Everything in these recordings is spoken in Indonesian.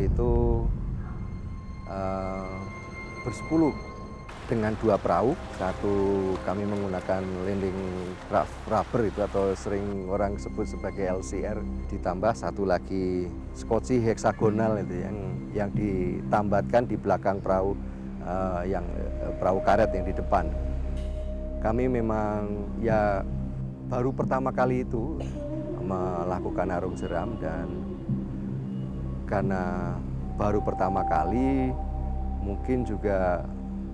waktu itu bersepuluh dengan 2 perahu. Satu kami menggunakan landing rubber itu atau sering orang sebut sebagai LCR, ditambah satu lagi skoci heksagonal itu yang ditambatkan di belakang perahu, yang perahu karet yang di depan. Kami memang ya baru pertama kali itu melakukan arung jeram, dan karena baru pertama kali mungkin juga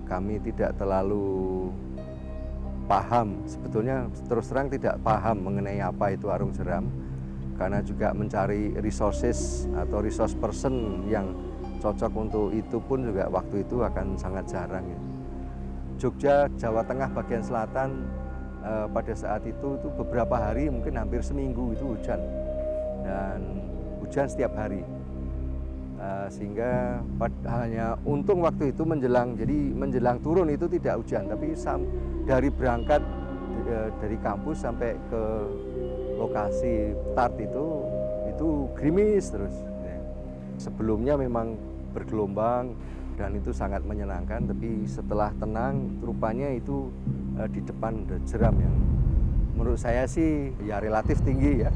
kami tidak terlalu paham, sebetulnya terus terang tidak paham mengenai apa itu arung jeram, karena juga mencari resources atau resource person yang cocok untuk itu pun juga waktu itu akan sangat jarang. Jogja, Jawa Tengah bagian selatan pada saat itu beberapa hari, mungkin hampir seminggu itu hujan, dan hujan setiap hari. Sehingga hanya untung waktu itu menjelang turun itu tidak hujan, tapi dari berangkat dari kampus sampai ke lokasi start itu gerimis terus. Sebelumnya memang bergelombang dan itu sangat menyenangkan, tapi setelah tenang rupanya itu di depan ada jeram yang menurut saya sih ya relatif tinggi ya.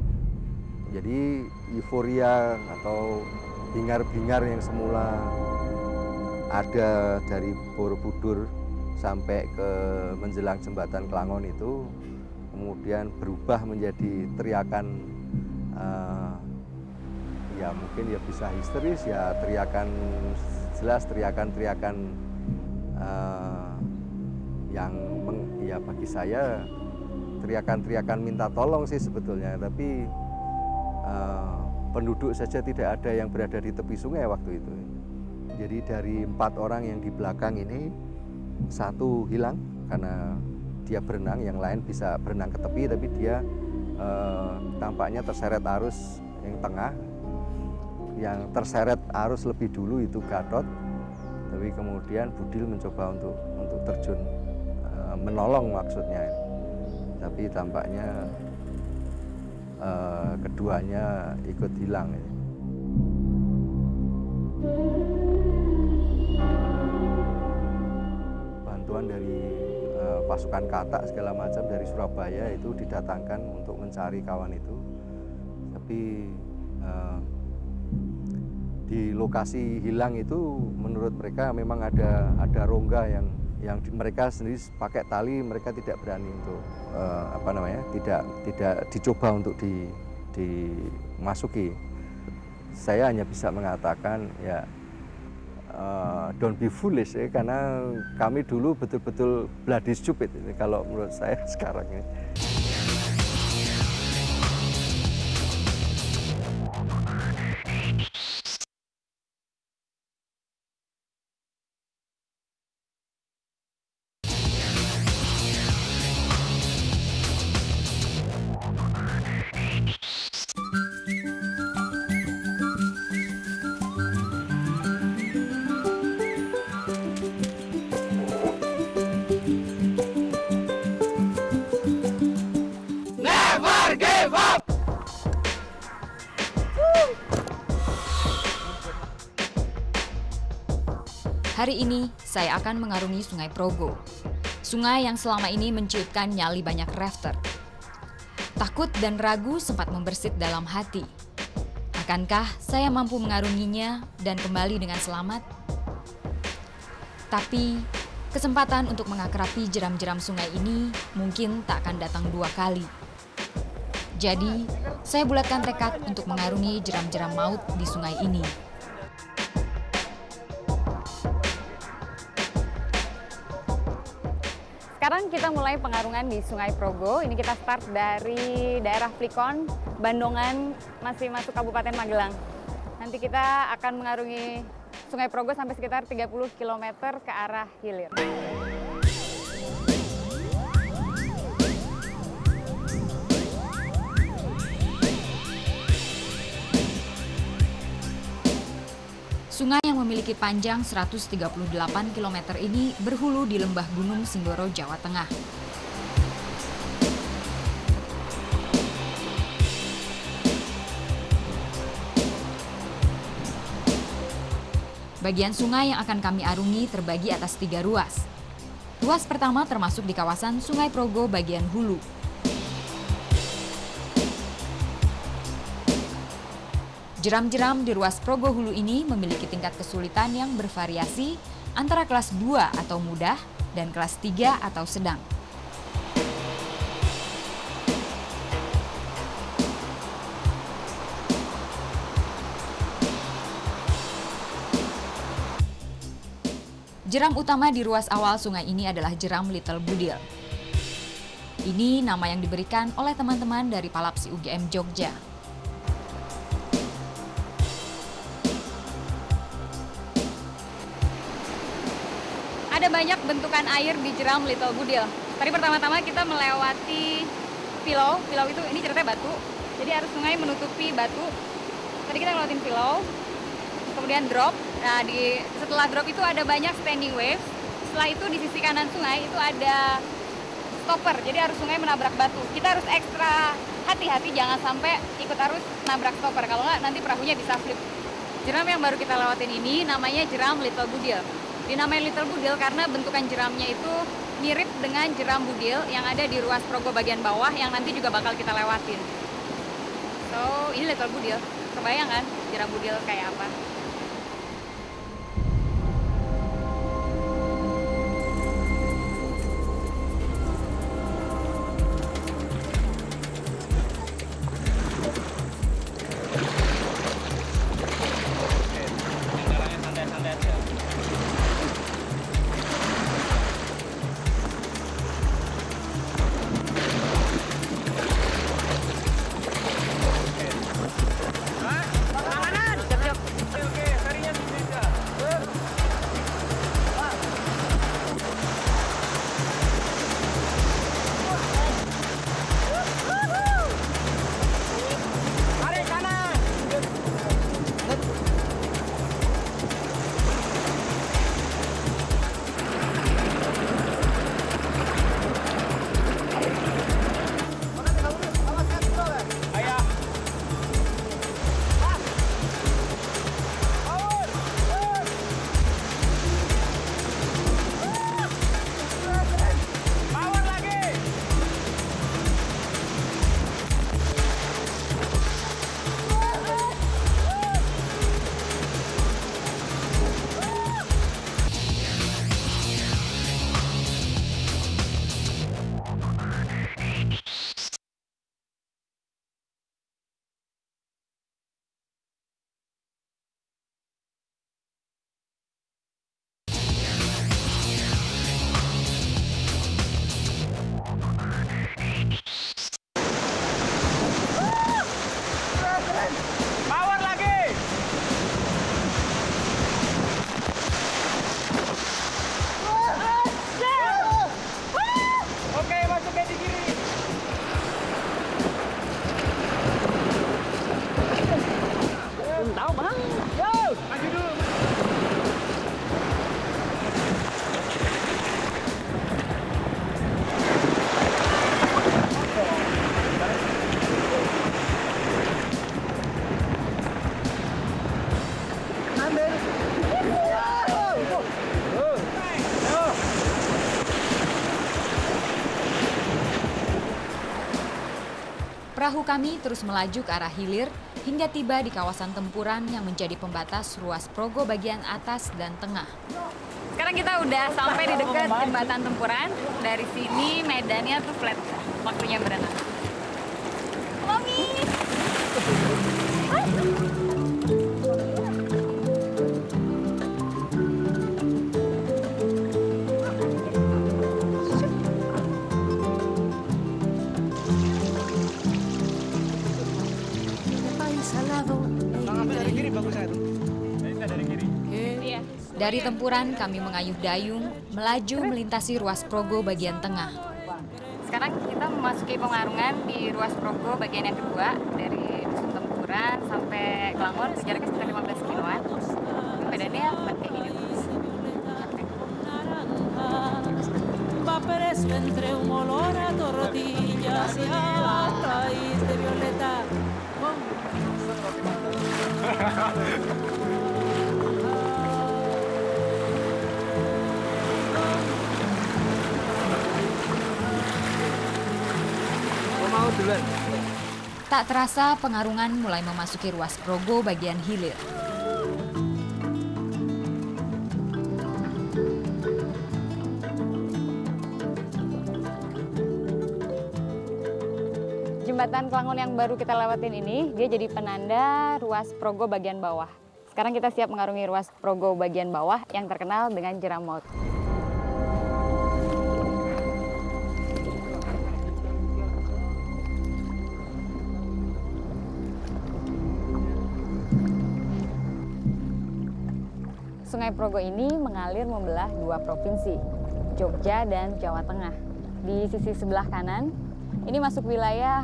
Jadi euforia atau bingar-bingar yang semula ada dari Borobudur sampai ke menjelang jembatan Klangon itu kemudian berubah menjadi teriakan, ya mungkin ya bisa histeris, ya teriakan jelas, teriakan-teriakan yang ya bagi saya teriakan-teriakan minta tolong sih sebetulnya, tapi penduduk saja tidak ada yang berada di tepi sungai waktu itu. Jadi dari 4 orang yang di belakang ini, 1 hilang karena dia berenang, yang lain bisa berenang ke tepi, tapi dia tampaknya terseret arus yang tengah. Yang terseret arus lebih dulu itu Gatot, tapi kemudian Budil mencoba untuk terjun menolong maksudnya, tapi tampaknya keduanya ikut hilang. Bantuan dari pasukan Katak segala macam dari Surabaya itu didatangkan untuk mencari kawan itu, tapi di lokasi hilang itu menurut mereka memang ada rongga yang mereka sendiri pakai tali, mereka tidak berani untuk tidak dicoba untuk dimasuki. Saya hanya bisa mengatakan ya don't be foolish ya, karena kami dulu betul-betul bloody stupid ini kalau menurut saya sekarang ini. Hari ini saya akan mengarungi Sungai Progo. Sungai yang selama ini menciutkan nyali banyak rafter. Takut dan ragu sempat membersit dalam hati. Akankah saya mampu mengarunginya dan kembali dengan selamat? Tapi kesempatan untuk mengakrabi jeram-jeram sungai ini mungkin tak akan datang 2 kali. Jadi, saya bulatkan tekad untuk mengarungi jeram-jeram maut di sungai ini. Sekarang kita mulai pengarungan di Sungai Progo. Ini kita start dari daerah Plikon, Bandongan, masih masuk Kabupaten Magelang. Nanti kita akan mengarungi Sungai Progo sampai sekitar 30 km ke arah hilir. Sungai yang memiliki panjang 138 km ini berhulu di lembah Gunung Sindoro, Jawa Tengah. Bagian sungai yang akan kami arungi terbagi atas 3 ruas. Ruas pertama termasuk di kawasan Sungai Progo bagian hulu. Jeram-jeram di ruas Progo Hulu ini memiliki tingkat kesulitan yang bervariasi antara kelas 2 atau mudah dan kelas 3 atau sedang. Jeram utama di ruas awal sungai ini adalah jeram Little Budil. Ini nama yang diberikan oleh teman-teman dari Palapsi UGM Jogja. Ada banyak bentukan air di jeram Little Budil. Tadi pertama-tama kita melewati Pilau. Pilau itu ini ceritanya batu. Jadi arus sungai menutupi batu. Tadi kita ngelewatin Pilau. Kemudian drop. Nah, setelah drop itu ada banyak standing waves. Setelah itu di sisi kanan sungai itu ada stopper. Jadi arus sungai menabrak batu. Kita harus ekstra hati-hati jangan sampai ikut arus nabrak stopper. Kalau nggak nanti perahunya bisa flip. Jeram yang baru kita lewatin ini namanya jeram Little Budil. Dinamai Little Budil karena bentukan jeramnya itu mirip dengan jeram Budil yang ada di ruas Progo bagian bawah yang nanti juga bakal kita lewatin. So, ini Little Budil. Kebayang kan jeram Budil kayak apa? Perahu kami terus melaju ke arah hilir hingga tiba di kawasan Tempuran yang menjadi pembatas ruas Progo bagian atas dan tengah. Sekarang kita udah sampai di dekat jembatan Tempuran. Dari sini medannya tuh flat, waktunya berenang. Mami! Dari Tempuran kami mengayuh dayung melaju melintasi ruas Progo bagian tengah. Sekarang kita memasuki pengarungan di ruas Progo bagian yang kedua dari Dusun Tempuran sampai Kelangor, jaraknya sekitar 15 kiloan. Medannya bukan kayak gini terus. Tak terasa pengarungan mulai memasuki ruas Progo bagian hilir. Jembatan Kelangon yang baru kita lewatin ini, dia jadi penanda ruas Progo bagian bawah. Sekarang kita siap mengarungi ruas Progo bagian bawah yang terkenal dengan jeram maut. Sungai Progo ini mengalir membelah dua provinsi, Jogja dan Jawa Tengah. Di sisi sebelah kanan, ini masuk wilayah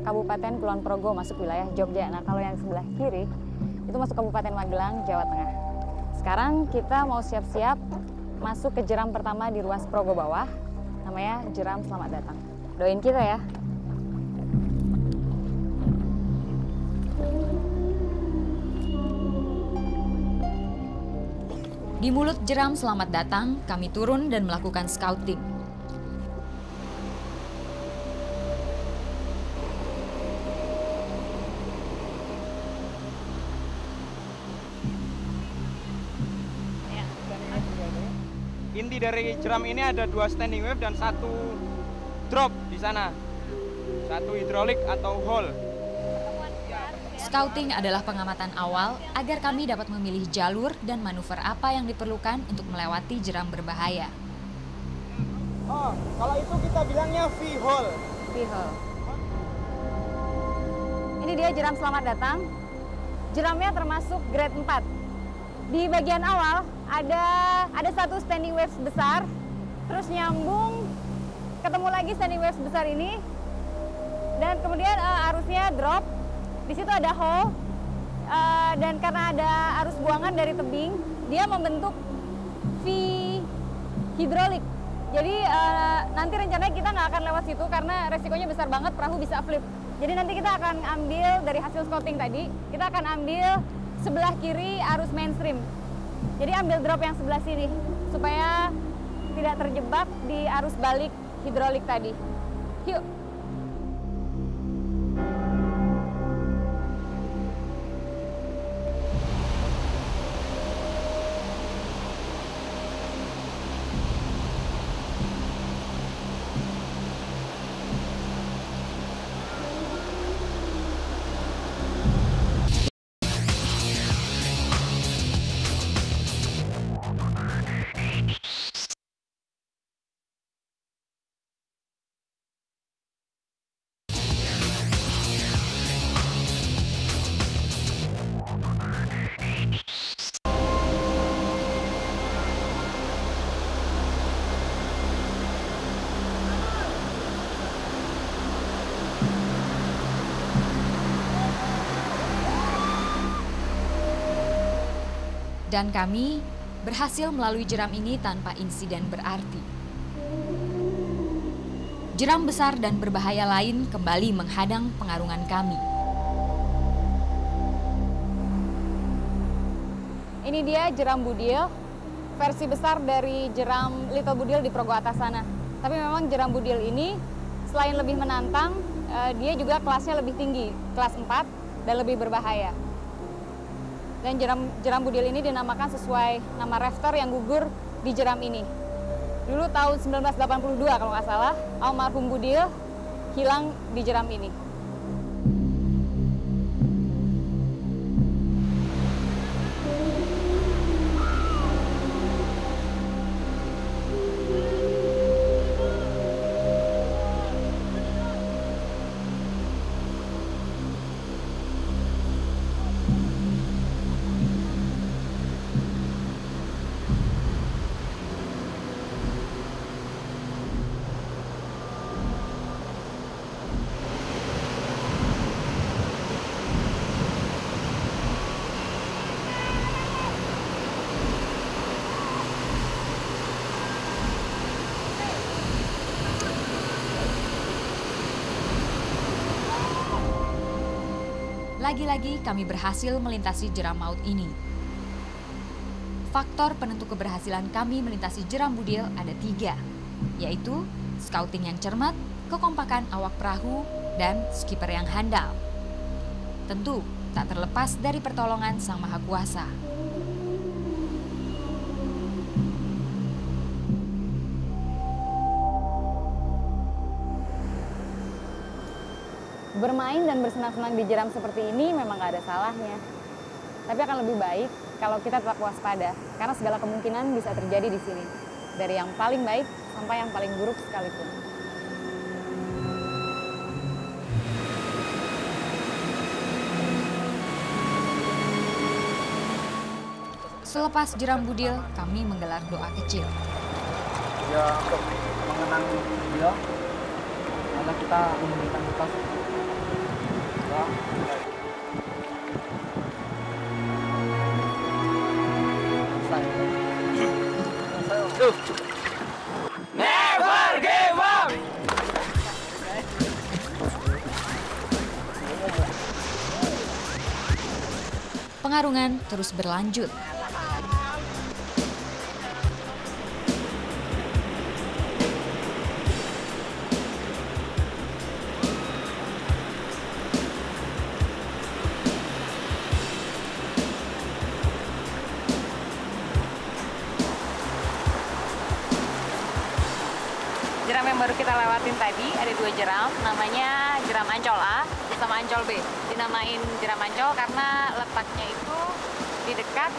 Kabupaten Kulon Progo, masuk wilayah Jogja. Nah, kalau yang sebelah kiri, itu masuk Kabupaten Magelang, Jawa Tengah. Sekarang kita mau siap-siap masuk ke jeram pertama di ruas Progo bawah, namanya jeram Selamat Datang. Doain kita ya. Di mulut jeram Selamat Datang, kami turun dan melakukan scouting. Inti dari jeram ini ada 2 standing wave dan 1 drop di sana. 1 hidrolik atau hole. Scouting adalah pengamatan awal agar kami dapat memilih jalur dan manuver apa yang diperlukan untuk melewati jeram berbahaya. Oh, kalau itu kita bilangnya V-hole. V-hole. Ini dia jeram Selamat Datang. Jeramnya termasuk grade 4. Di bagian awal ada 1 standing waves besar, terus nyambung, ketemu lagi standing waves besar ini, dan kemudian arusnya drop. Di situ ada hole, dan karena ada arus buangan dari tebing, dia membentuk V hidrolik. Jadi nanti rencananya kita nggak akan lewat situ karena resikonya besar banget, perahu bisa flip. Jadi nanti kita akan ambil dari hasil scouting tadi, kita akan ambil sebelah kiri arus mainstream. Jadi ambil drop yang sebelah sini, supaya tidak terjebak di arus balik hidrolik tadi. Yuk! Dan kami berhasil melalui jeram ini tanpa insiden berarti. Jeram besar dan berbahaya lain kembali menghadang pengarungan kami. Ini dia jeram Budil, versi besar dari jeram Little Budil di Progo atas sana. Tapi memang jeram Budil ini selain lebih menantang, dia juga kelasnya lebih tinggi, kelas 4 dan lebih berbahaya. Dan jeram Budil ini dinamakan sesuai nama rafter yang gugur di jeram ini. Dulu tahun 1982 kalau nggak salah, almarhum Budil hilang di jeram ini. Lagi-lagi kami berhasil melintasi jeram maut ini. Faktor penentu keberhasilan kami melintasi jeram Budil ada 3, yaitu scouting yang cermat, kekompakan awak perahu, dan skipper yang handal. Tentu tak terlepas dari pertolongan Sang Maha Kuasa. Bermain dan bersenang-senang di jeram seperti ini memang gak ada salahnya. Tapi akan lebih baik kalau kita tetap waspada, karena segala kemungkinan bisa terjadi di sini. Dari yang paling baik sampai yang paling buruk sekalipun. Selepas jeram budil, kami menggelar doa kecil. Ya untuk mengenang dia, karena kita memberikan kita ya. Never give up. Pengarungan terus berlanjut. Jeram yang baru kita lewatin tadi ada 2 jeram, namanya jeram Ancol A sama Ancol B. Dinamain jeram Ancol karena letaknya itu di dekat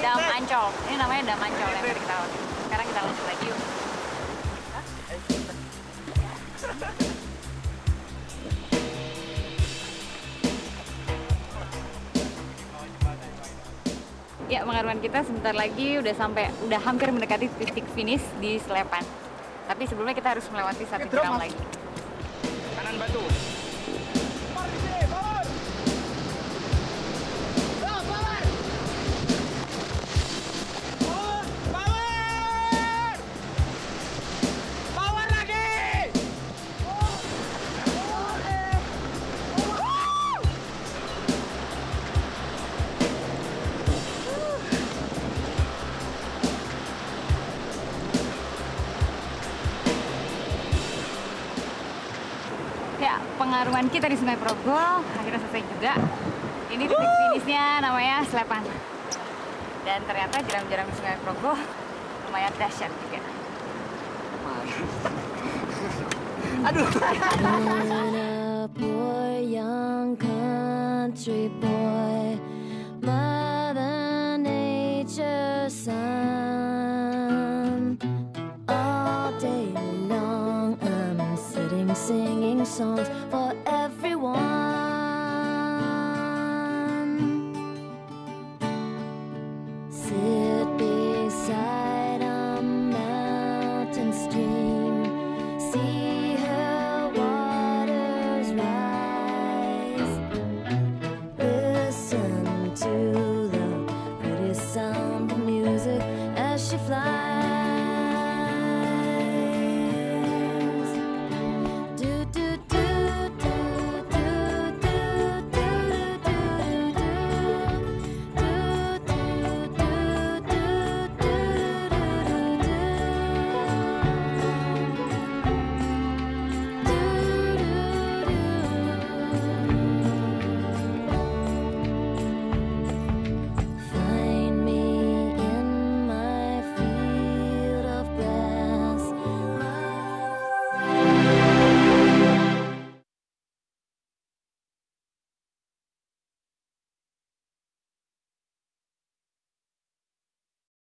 Dam Ancol. Ini namanya Dam Ancol yang tadi kita lewatin. Sekarang kita lanjut lagi yuk. Ya, pengaruhan kita sebentar lagi udah hampir mendekati titik finish di Slepan. Tapi sebelumnya kita harus melewati 1 jeram lagi. Kanan batu. Ya, pengarungan kita di Sungai Progo akhirnya selesai juga. Ini titik finishnya namanya Slepan. Dan ternyata jeram-jeram di Sungai Progo lumayan dahsyat juga. A boy, young country boy, Mother Nature's son. All day long I'm sitting singing songs for everyone. Sit beside a mountain stream, see her waters rise. Listen to the pretty sound of music as she flies.